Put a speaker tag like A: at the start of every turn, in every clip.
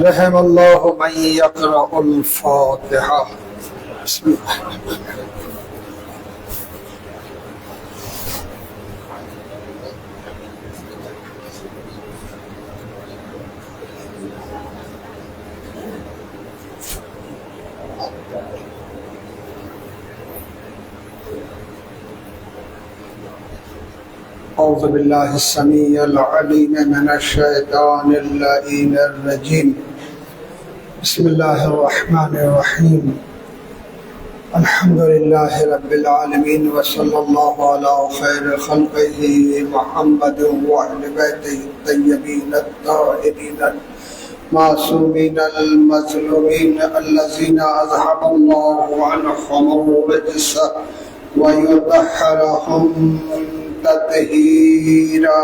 A: رحم الله من يقرأ الفاتحة. بسم الله الرحمن الرحيم. أعوذ بالله السميع العليم من الشيطان اللعين الرجيم. بسم الله الرحمن الرحيم. الحمد لله رب العالمين وصلى الله على خير خلقه محمد وعلى بيته الطيبين الطاهرين المعصومين المظلومين الذين أذهب الله عنهم الرجس ويطهرهم تطهيرا.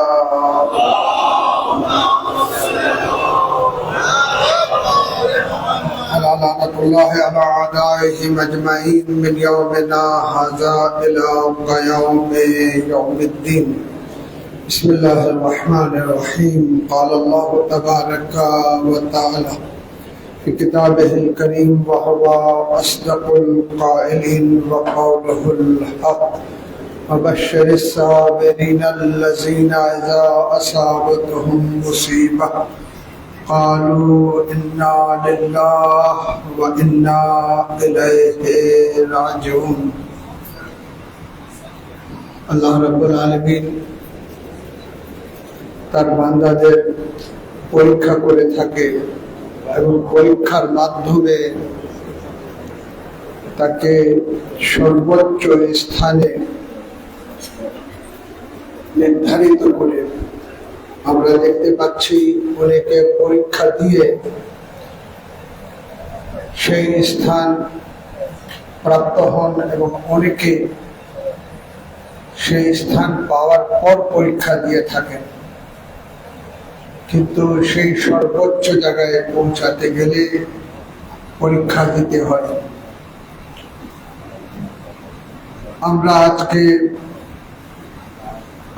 A: لعنة الله على أعدائهم أجمعين من يومنا هذا إلى يوم الدين. بسم الله الرحمن الرحيم. قال الله تبارك وتعالى في كتابه الكريم وهو أصدق القائلين وقوله الحق وبشر الصابرين الذين إذا أصابتهم مصيبة قالوا إنا لله وإنا إليه راجعون. আল্লাহ রাব্বুল আলামিন তার বান্দাদের পরীক্ষা করে থাকে এবং পরীক্ষার মাধ্যমে তাকে সর্বোচ্চ স্থানে নির্ধারিত করে। আমরা দেখতে পাচ্ছি অনেকে পরীক্ষা দিয়ে সেই স্থান প্রাপ্ত হন এবং অনেকে সেই স্থান পাওয়ার পর পরীক্ষা দিয়ে থাকেন, কিন্তু সেই সর্বোচ্চ জায়গায় পৌঁছাতে গেলে পরীক্ষা দিতে হয়। আমরা আজকে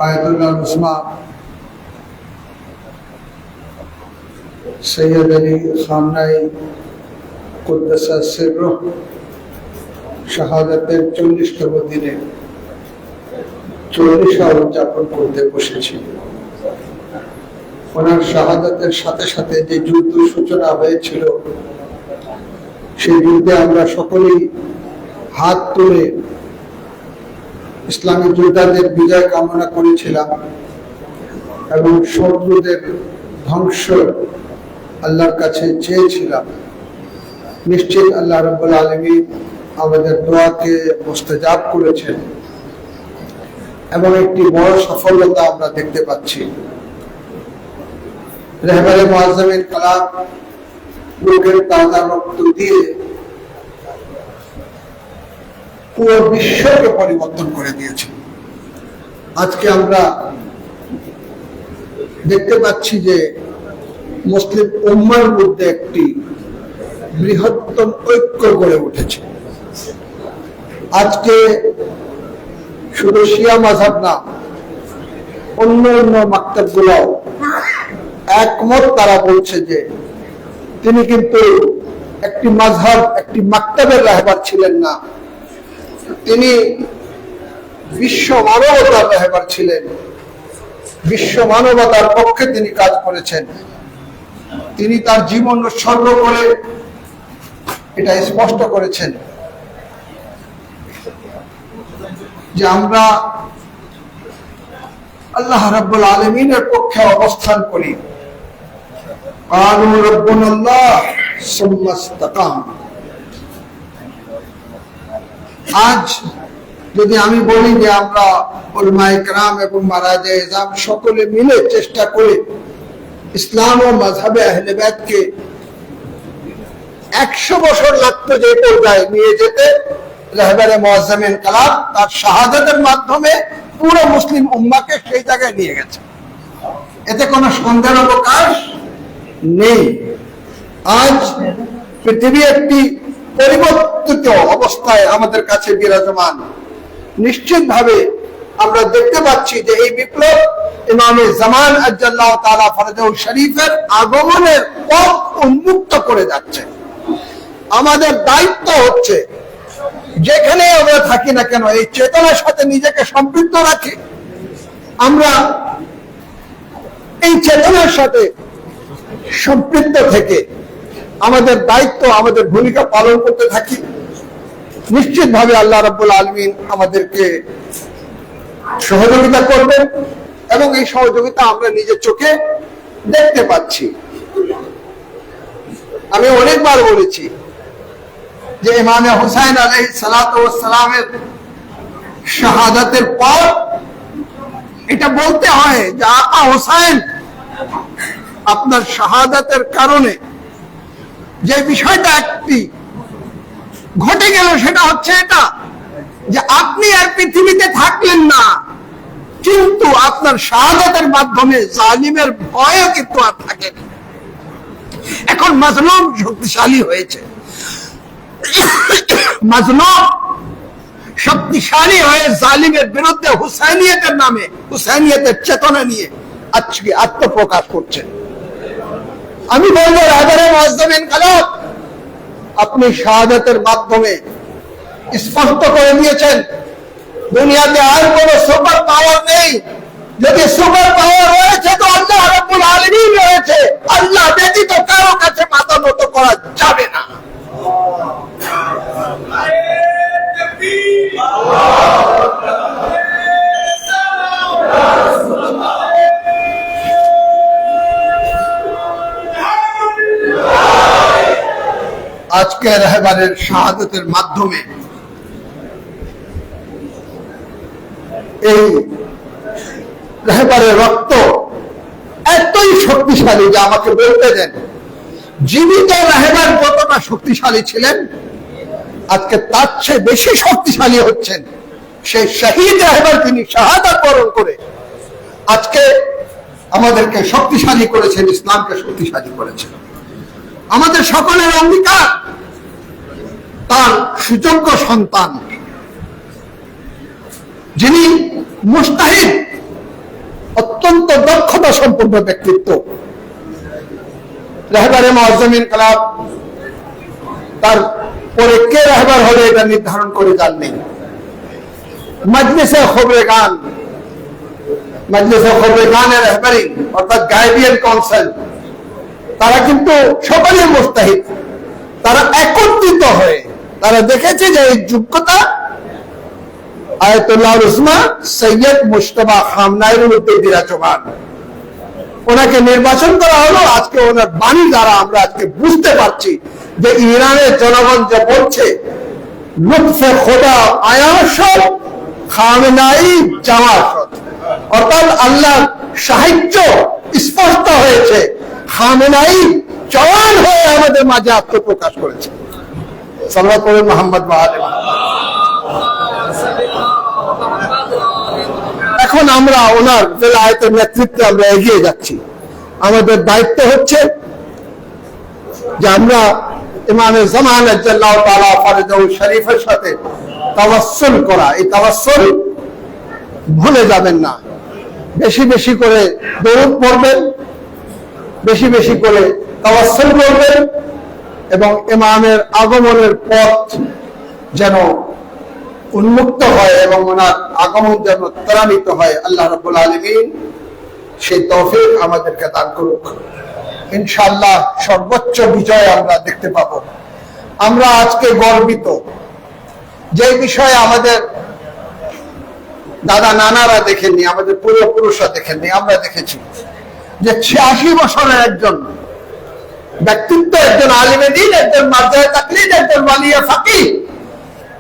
A: আয়াতুল্লাহ উসমা সৈয়দ আলী খামনাই কুদ্দাসা সিররুহ শাহাদাতের 40তম দিনে 40 উদযাপন করতে বসেছি। ওনার শাহাদাতের সাথে সাথে যে যুদ্ধ সূচনা হয়েছিল, সেই যুদ্ধে আমরা সকলেই হাত তুলে ইসলামী যোদ্ধাদের বিজয় কামনা করেছিলাম এবং শত্রুদের ধ্বংস আল্লাহর কাছে চেয়েছিলাম। নিশ্চিত আল্লাহ রাব্বুল আলামিন আমাদের দোয়াকে মুস্তাজাব করেছেন এবং একটি বড় সফলতা আমরা দেখতে পাচ্ছি। রাহবারে মুআজ্জামিন কালাম বুকের তাজা রক্ত দিয়ে পুরো বিশ্বকে পরিবর্তন করে দিয়েছে। আজকে আমরা দেখতে পাচ্ছি যে মুসলিম উম্মার মধ্যে একটি বৃহত্তম ঐক্য গড়ে উঠেছে। আজকে শুধু শিয়া মাযহাব না, অন্য অন্য মাকতাবগুলো একমত। তারা বলছে যে তিনি কিন্তু একটি মাযহাব, একটি মাকতাবের রাহবার ছিলেন না, তিনি বিশ্ব মানবতার রাহবার ছিলেন। বিশ্ব মানবতার পক্ষে তিনি কাজ করেছেন। তিনি তার জীবন উৎসর্গ করে এটা স্পষ্ট করেছেন যে আমরা আল্লাহ রাব্বুল আলামিনের পক্ষে অবস্থান করি। ক্বালু রাব্বুনাল্লাহ সুম্মা ইসতাকাম। আজ যদি আমি বলি যে আমরা উলামায়ে কেরাম এবং মারাজে ইজাম সকলে মিলে চেষ্টা করে ইসলাম ও মাযহাবে আহলে বাইতকে 100 বছর লাগতো যে পর্যায়ে নিয়ে যেতে, রাহবারে মুআজ্জামিন কালাম তার শাহাদাতের মাধ্যমে পুরো মুসলিম উম্মাহকে সেই জায়গায় নিয়ে গেছে। এতে কোনো সন্দেহের অবকাশ নেই। আজ পৃথিবী একটি পরিবর্তিত অবস্থায় আমাদের কাছে বিরাজমান। নিশ্চিতভাবে আমরা দেখতে পাচ্ছি যে এই বিপ্লব ইমামে জামান আজ্জাল্লাহু তাআলা ফরজাউল শরীফের আগমনের পথ উন্মুক্ত করে যাচ্ছে। আমাদের দায়িত্ব হচ্ছে যেখানে আমরা থাকি না কেন এই চেতনার সাথে নিজেকে সম্পৃক্ত রাখি। আমরা এই চেতনার সাথে সম্পৃক্ত থেকে আমাদের দায়িত্ব, আমাদের ভূমিকা পালন করতে থাকি। নিশ্চিতভাবে আল্লাহ রাব্বুল আলামিন আমাদেরকে সহযোগিতা করবেন এবং এই সহযোগিতা আমরা নিজের চোখে দেখতে পাচ্ছি। আমি অনেকবার বলেছি যে ইমামে হুসাইন আলাইহিস সালাতু ওয়াস সালামের শাহাদাতের পর এটা বলতে হয় যে আকা হুসাইন, আপনার শাহাদাতের কারণে যে বিষয়টা একটি ঘটে গেল সেটা হচ্ছে এটা যে আপনি আর পৃথিবীতে থাকলেন না, কিন্তু আপনার শাহাদাতের মাধ্যমে জালিমের ভয়ও কিন্তু আর থাকেনি। এখন মাজলুম শক্তিশালী হয়েছে, মাজলুম শক্তিশালী হয়ে জালিমের বিরুদ্ধে হুসাইনিয়তের নামে, হুসাইনিয়তের চেতনা নিয়ে আজকে আত্মপ্রকাশ করছে। আমি বলবো রাহবারে মুআজ্জাম ইনকিলাব, আপনি শাহাদাতের মাধ্যমে স্পষ্ট করে দিয়েছেন দুনিয়াতে আর কোন সুপার পাওয়ার নেই। যদি সুপার পাওয়ার রয়েছে তো আল্লাহ রাব্বুল আলামিন রয়েছে, আল্লাহ ব্যতীত কারো কাছে মাথা নত করা যাবে না। আজকে রাহবারের শাহাদাতের মাধ্যমে এই রাহবারের রক্ত এতই শক্তিশালী যে আমাকে বলতে দেন জীবিত রাহবার কতটা শক্তিশালী ছিলেন, আজকে তার চেয়ে বেশি শক্তিশালী হচ্ছেন সেই শহীদ রাহবার, তিনি শাহাদাত বরণ করে আজকে আমাদেরকে শক্তিশালী করেছেন, ইসলামকে শক্তিশালী করেছেন। আমাদের সকলের অঙ্গীকার তার সুযোগ্য সন্তান, যিনি মুস্তাহিদ, অত্যন্ত দক্ষতা সম্পন্ন ব্যক্তিত্ব, রাহবারে মুআজ্জাম ইনকিলাব, তার পরে কে রাহবার হবে এটা নির্ধারণ করে যান নেই। মজলিসে খবরেগান, মজলিসে খবরেগানের রাহবারি অর্থাৎ গাইবিয়ান কাউন্সিল, তারা কিন্তু সকলেই মুস্তাহিদ। তারা একত্রিত হয়ে তারা দেখেছে যে এই যোগ্যতা আয়াতুল্লাহ উসমা সৈয়দ মুজতবা খামনাইর মধ্যে বিরাজমান। ওনাকে নির্বাচন করা হলো। আজকে ওনার বাণী দ্বারা আমরা আজকে বুঝতে পারছি যে ইরানের জনগণ যে বলছে লুৎফে খোদা আয়াশত খামেনাই জামাশত, অর্থাৎ আল্লাহর সাহায্য স্পষ্ট হয়েছে, খামেনাই জওয়ান হয়ে আমাদের মাঝে আত্মপ্রকাশ করেছে। সাল্লাল্লাহু আলাইহি মুহাম্মদ ওয়া আলিহি। এখন আমরা ওনার বেলায়েতের নেতৃত্বে আমরা এগিয়ে যাচ্ছি। আমাদের দায়িত্ব হচ্ছে যে আমরা ইমামে জামান আজ্জাল্লাহু তাআলা ফরজাউল শরীফের সাথে তাওয়াসসুল করা, এই তাওয়াসসুল ভুলে যাবেন না। বেশি বেশি করে দরুদ পড়বেন, বেশি বেশি করে তাওয়াসসুল করবেন এবং ইমামের আগমনের পথ যেন উন্মুক্ত হয় এবং ওনার আগমন যেন ত্বরান্বিত হয়। আল্লাহ রাব্বুল আলামিন সেই তৌফিক আমাদেরকে দান করুক। ইনশাআল্লাহ সর্বোচ্চ বিজয় আমরা দেখতে পাবো। আমরা আজকে গর্বিত যে বিষয়ে আমাদের দাদা নানারা দেখেননি, আমাদের পূর্বপুরুষরা দেখেননি, আমরা দেখেছি যে 86 বছরের একজন ব্যক্তিত্ব, একজন আলিমে দ্বীন, একজন মারজায়ে তাকলিদ, একজন ওয়ালিয়ে ফাকিহ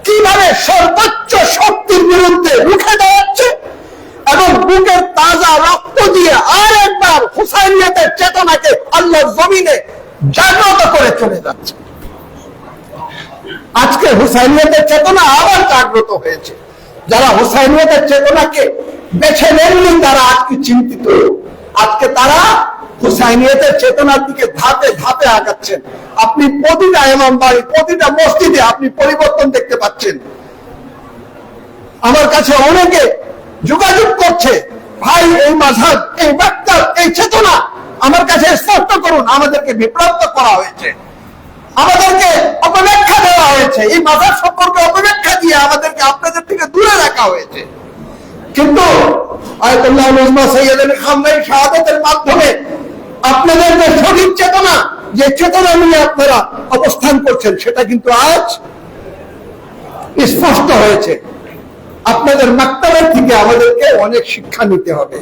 A: কিভাবে সর্বোচ্চ শক্তির বিরুদ্ধে রুখে দাঁড়াচ্ছে এবং বুকের তাজা রক্ত দিয়ে আর একবার হুসাইনিয়তের চেতনাকে আল্লাহর জমিনে জাগ্রত করে চলে যাচ্ছে। আজকে হুসাইনিয়তের চেতনা আবার জাগ্রত হয়েছে। যারা হুসাইনিয়তের চেতনাকে বেছে নেননি তারা আজকে চিন্তিত। আজকে তারা হুসাইনিয়তের চেতনার দিকে ধাপে ধাপে আগাচ্ছেন। আপনি প্রতিটা ইমামবাড়ি, প্রতিটা মসজিদে আপনি পরিবর্তন দেখতে পাচ্ছেন। আমার কাছে অনেকে যোগাযোগ করছে, ভাই এই মাযহাব, এই মাকতাব, এই চেতনা আমার কাছে স্পষ্ট করুন, আমাদেরকে বিভ্রান্ত করা হয়েছে, আমাদেরকে অপব্যাখ্যা দেওয়া হয়েছে, এই মাযহাব সম্পর্কে অপব্যাখ্যা দিয়ে আমাদেরকে আপনাদের থেকে দূরে রাখা হয়েছে। কিন্তু আয়াতুল্লাহ মুজমা সৈয়দ আলী খামেনি শাহাদাতের মাধ্যমে আপনাদের যে সঠিক চেতনা, যে চেতনা নিয়ে আপনারা অবস্থান করছেন, সেটা কিন্তু আজ স্পষ্ট হয়েছে। আপনাদের মাকতাবের থেকে আমাদেরকে অনেক শিক্ষা নিতে হবে।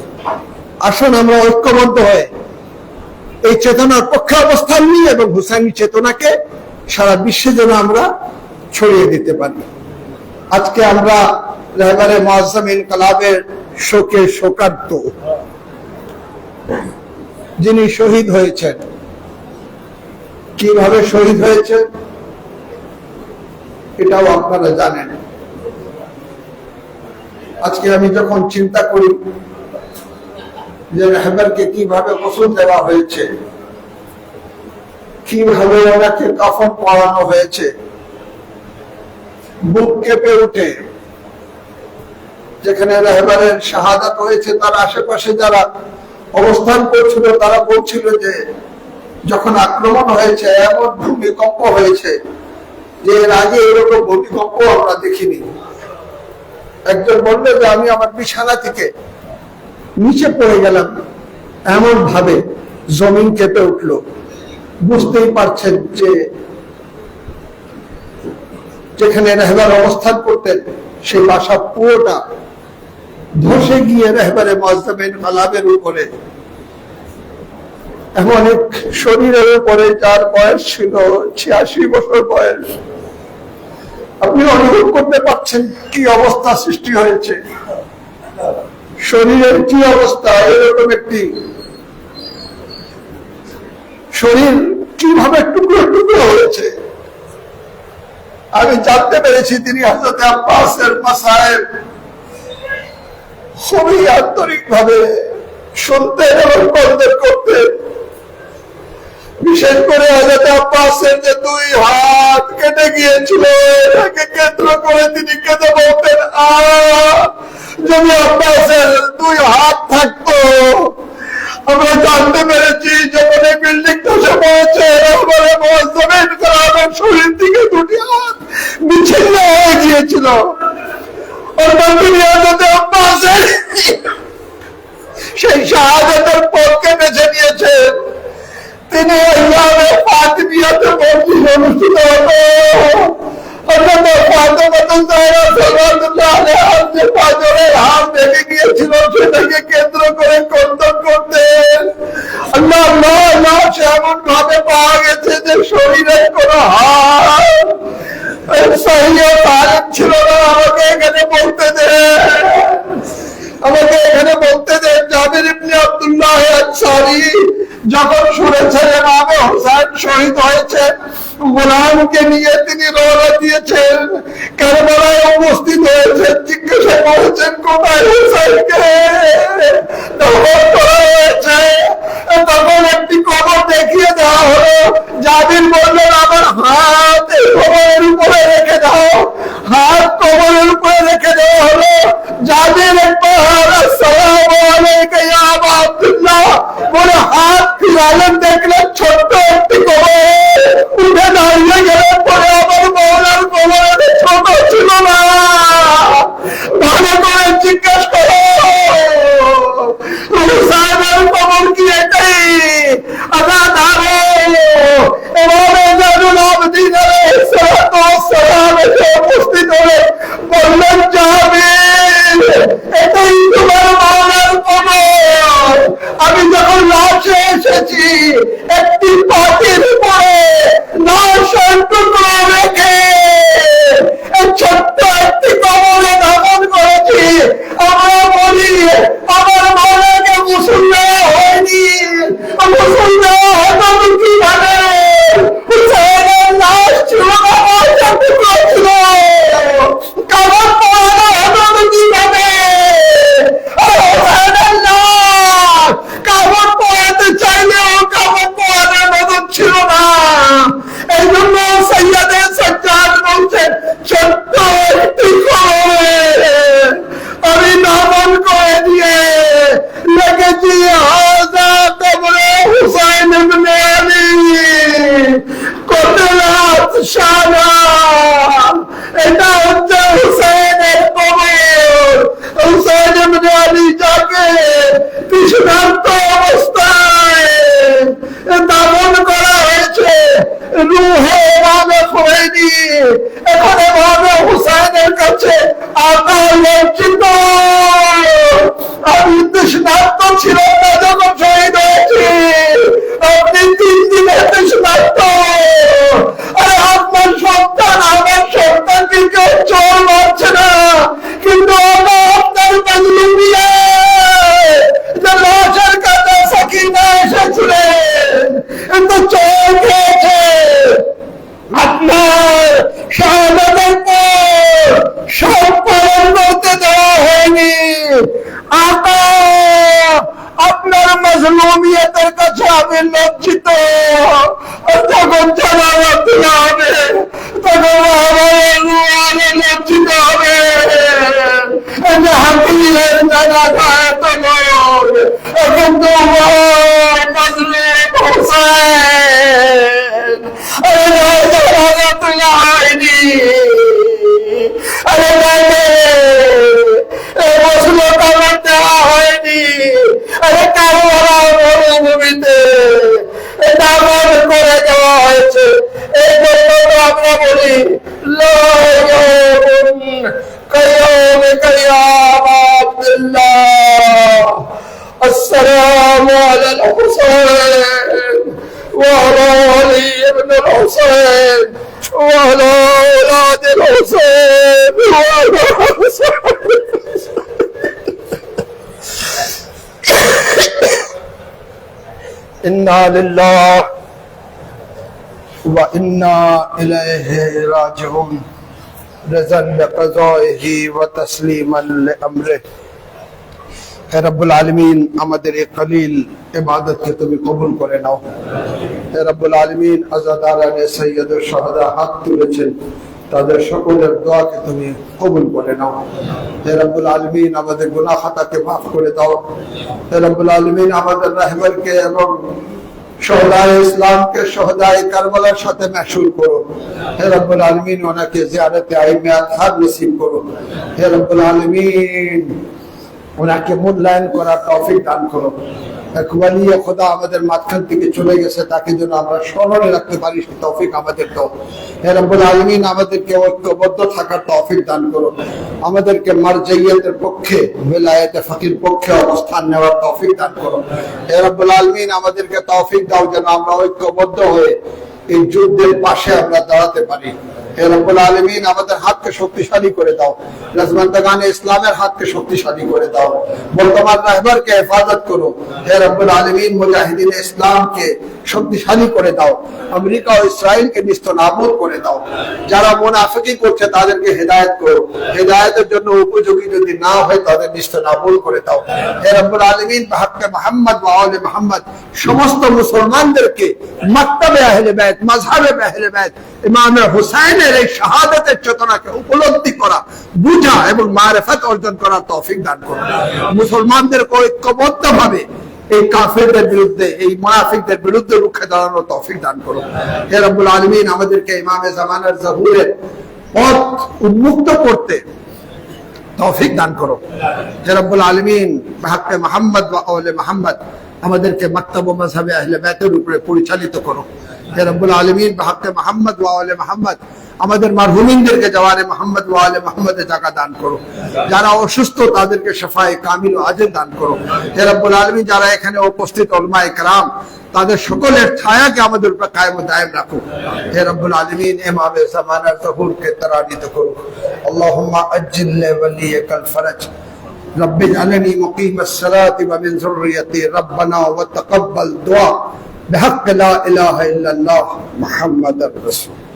A: আসুন আমরা ঐক্যবদ্ধ হয়ে এই চেতনার পক্ষে অবস্থান নিই এবং হুসাইনি চেতনাকে সারা বিশ্বে যেন আমরা ছড়িয়ে দিতে পারি। আজকে আমরা রাহবারে মুআজ্জম ইনকিলাবের শোকে শোকার্ত, যিনি শহীদ হয়েছেন। কিভাবে শহীদ হয়েছেন এটাও আপনারা জানেন। আজকে আমি যখন চিন্তা করি যে রাহবারকে কিভাবে গোসল দেওয়া হয়েছে, কিভাবে ওনাকে কাফন পরানো হয়েছে, বুক কেঁপে উঠে। যেখানে রাহবারের শাহাদাত হয়েছে তার আশেপাশে যারা অবস্থান করছিল তারা বলছিল যে যখন আক্রমণ হয়েছে এমন ভূমিকম্প হয়েছে যে এর আগে এরকম ভূমিকম্প আমরা দেখিনি। একজন বললো যে আমি আমার বিছানা থেকে নিচে পড়ে গেলাম, এমন ভাবে জমিন কেঁপে উঠলো। বুঝতেই পারছেন যে যেখানে রাহবার অবস্থান করতেন সেই বাসা পুরোটা ধসে গিয়ে রাহবারে মুআজ্জম ইনকিলাবের উপরে, এমন এক শরীরের উপরে যার বয়স ছিল 86 বছর বয়স। আপনি অনুভব করতে পারছেন কি অবস্থা সৃষ্টি হয়েছে, শরীরের কি অবস্থা। এরকম একটি শরীর কিভাবে টুকরো টুকরো হয়েছে। আমি জানতে পেরেছি তিনি হযরত আব্বাসের মাসায়েব খুবই আন্তরিক ভাবে শুনতেন এবং কদর করতেন। বিশেষ করে হযরত আব্বাসের যে 2 হাত কেটে গিয়েছিল, এটাকে কেন্দ্র করে তিনি কেঁদে বলতেন, যদি আব্বাসের 2 হাত থাকতো। আমরা জানতে পেরেছি যখন এই বিল্ডিং ধসে পড়েছে রাহবারে মুআজ্জম ইনকিলাবের শরীর থেকে 2টি হাত বিচ্ছিন্ন হয়ে গিয়েছিল। অর্থাৎ তিনি হযরত আব্বাসের সেই শাহাদাতের পথকে বেছে নিয়েছেন। তিনি আইয়ামে ফাতিমিয়াতে মসজিদ অনুষ্ঠিত হতো। হযরত ফাতেমাতুজ জাহরা সাল্লাল্লাহু আলাইহা যে পাঁজরের হাড় ভেঙে গিয়েছিল সেটাকে কেন্দ্র করে কন্দন করতেন। আল্লাহ আল্লাহ আল্লাহ, সে এমন ভাবে পাওয়া গেছে যে শরীরের কোন হাড় সহিহ তালিম ছিল না। আমাকে এখানে বলতে দেন, আমাকে এখানে বলতে দেন। জাবির ইবনে আব্দুল্লাহ আনসারী যখন শুনেছেন ইমাম হোসেন শহীদ হয়েছে, গোলামকে নিয়ে তিনি রওনা দিয়েছেন, কারবালায় উপস্থিত হয়েছেন, জিজ্ঞাসা করেছেন কোথায় হোসেনকে দাফন করা হয়েছে। তখন একটি কবর দেখিয়ে দেওয়া হলো। জাবির বললেন আমার হাত এই কবরের উপরে রেখে দাও। হাত কবরের উপরে রেখে দেওয়া হলো। জাবির একবার আসসালামু আলাইকা ইয়া আবা আব্দুল্লাহ বলে হাত ফিরালেন, দেখলেন ছোট্ট একটি কবর। উঠে দাঁড়িয়ে গেলেন, পরে আমার মওলার কবর ছোট ছিল না। ভালো করে জিজ্ঞেস করো হুসাইনের কবর কি এটাই? আদা দাঁড়ো এভাবে জানুল আবদিন আলাইহিস সালাতু ওয়াস সালাম এসে উপস্থিত হয়ে বললেন, জাবির এটাই তোমার মওলার কবর। আমি যখন লাশে এসেছি একটি পাটির উপরে লাশের টুকরো রেখে ছোট্ট একটি কবরে দাফন করেছি। আমরা বলি আমার মওলাকে গোসল দেওয়া হয়নি, গোসল দেওয়া হতো কিভাবে? হুসাইনের লাশ ছিল না, লাশের টুকরো ছিল, কাফন পরানো হতো কিভাবে? হুসাইনের লাশ কাফন পরাতে চাইলেও কাফন পরানোর মতো রুহে ইমামে খুমেনি এখন ইমামে হুসাইনের কাছে আকা লজ্জিত। আমি তৃষ্ণার্ত ছিলাম না যখন শহীদ হয়েছি, আপনি 3 দিনে তৃষ্ণার্ত। আরে আপনার সন্তানকে কেউ চোর মারছে না, কিন্তু আপনার মাজলুমিয়ে যে লাশের কাছে সাকিনা এসেছিলেন কিন্তু চোর খেয়েছে। আপনার শাহাদাতের পর সব পালন করতে দেওয়া হয়নি। আকা আপনার মাজলুমিয়তের কাছে আমি লজ্জিত। যখন জানাজাত হবে তখন আমার লজ্জিত হবে। হাকিমের জানাজা এত নয়, কিন্তু মাজলুম হোসেন জানাজা তোলা হয়নি। আরে মুসলমান দেওয়া হয়নি। আরে কারবালার মরুভূমিতে দাফন করে দেওয়া হয়েছে। এই জন্য আমরা বলি السلام على الحسين وعلى علي بن الحسين وعلى أولاد الحسين وعلى إنا لله وإنا إليه راجعون رضا بقضائه وتسليما لأمره। হে রব্বুল আলামিন, আমাদের এই কলিল ইবাদতকে তুমি কবুল করে নাও। হে রব্বুল আলামিন, আযাদারানে সাইয়্যিদুশ শুহাদা হাত তুলেছেন, তাদের সকলের দোয়াকে তুমি কবুল করে নাও। হে রব্বুল আলামিন, আমাদের গুনাহ খাতাকে মাফ করে দাও। হে রব্বুল আলামিন, আমাদের রাহবরকে এবং শহদায়ে ইসলামকে শহদায়ে কারবালার সাথে মাশহুর করো। হে রব্বুল আলামিন, ওনাকে জিয়ারতে আইমে আতহার নসিব করো। হে রব্বুল আলামিন, ওনাকে মূল্যায়ন করার তৌফিক দান করো। এক ওয়ালি খোদা আমাদের মাঝখান থেকে চলে গেছে, তাকে যেন আমরা স্মরণে রাখতে পারি, সেই তৌফিক আমাদের দাও। হে রব্বুল আলামিন, আমাদেরকে ঐক্যবদ্ধ থাকার তৌফিক দান করো। আমাদেরকে মারজাইয়াতের পক্ষে, বেলায়েতে ফকির পক্ষে অবস্থান নেওয়ার তৌফিক দান করো। হে রব্বুল আলামিন, আমাদেরকে তৌফিক দাও যেন আমরা ঐক্যবদ্ধ হয়ে এই যুদ্ধের পাশে আমরা দাঁড়াতে পারি। হে রব্বুল আলামিন, আমাদের হাতকে শক্তিশালী করে দাও। রাজমান্দাগানে ইসলামের হাতকে শক্তিশালী করে দাও। বর্তমান রাহবরকে হেফাজত করো। হে রব্বুল আলামিন, মুজাহিদিন ইসলামকে শক্তিশালী করে দাও। আমেরিকা ও ইসরায়েলকে নিস্তনাবুদ করে দাও। যারা মুনাফিকি করছে তাদেরকে হেদায়েত করো। হেদায়েতের জন্য উপযোগী যদি না হয় তাদের নিস্তনাবুদ করে দাও। হে রব্বুল আলামিন, হককে মুহাম্মদ ওয়া আলে মুহাম্মদ সমস্ত মুসলমানদেরকে মাকতাবে আহলে বাইত, মাযহাবে আহলে বাইত, ইমাম হুসাইনের এই শাহাদাতের চেতনাকে উপলব্ধি করা, বুঝা এবং মারিফত অর্জন করার তৌফিক দান করো। মুসলমানদেরকে ঐক্যবদ্ধভাবে এই কাফেরদের বিরুদ্ধে, এই মুনাফিকদের বিরুদ্ধে রুখে দাঁড়ানোর তৌফিক দান করো। হে রব্বুল আলামিন, আমাদেরকে ইমামে জামানার জহুরের পথ উন্মুক্ত করতে তৌফিক দান করো। হে রব্বুল আলামিন, হককে মুহাম্মদ ওয়া আলে মুহাম্মদ আমাদেরকে মাকতাব ও মাযহাবে আহলে বাইতের উপরে পরিচালিত করো। হে রব্বুল আলামিন, হককে মুহাম্মদ ওয়া আলে মুহাম্মদ আমাদের মারহুমিনদেরকে জওয়ারে মুহাম্মদ ওয়া আলে মুহাম্মদে জায়গা দান করো। যারা অসুস্থ তাদেরকে শিফায়ে কামিল ও আজল দান করো। হে রব্বুল আলামিন, যারা এখানে উপস্থিত উলামায়ে কেরাম তাদের সকলের ছায়াকে আমাদের উপর কায়েম ও দায়েম রাখো। হে রব্বুল আলামিন, ইমামে জামানার যহুরকে তারানিত করো। আল্লাহুম্মা আজ্জিল লিওয়ালিয়াকাল ফরজ رب اجعلني مقيم الصلاة ومن ذريتي ربنا وتقبل دعاء بحق لا إله إلا الله محمد رسول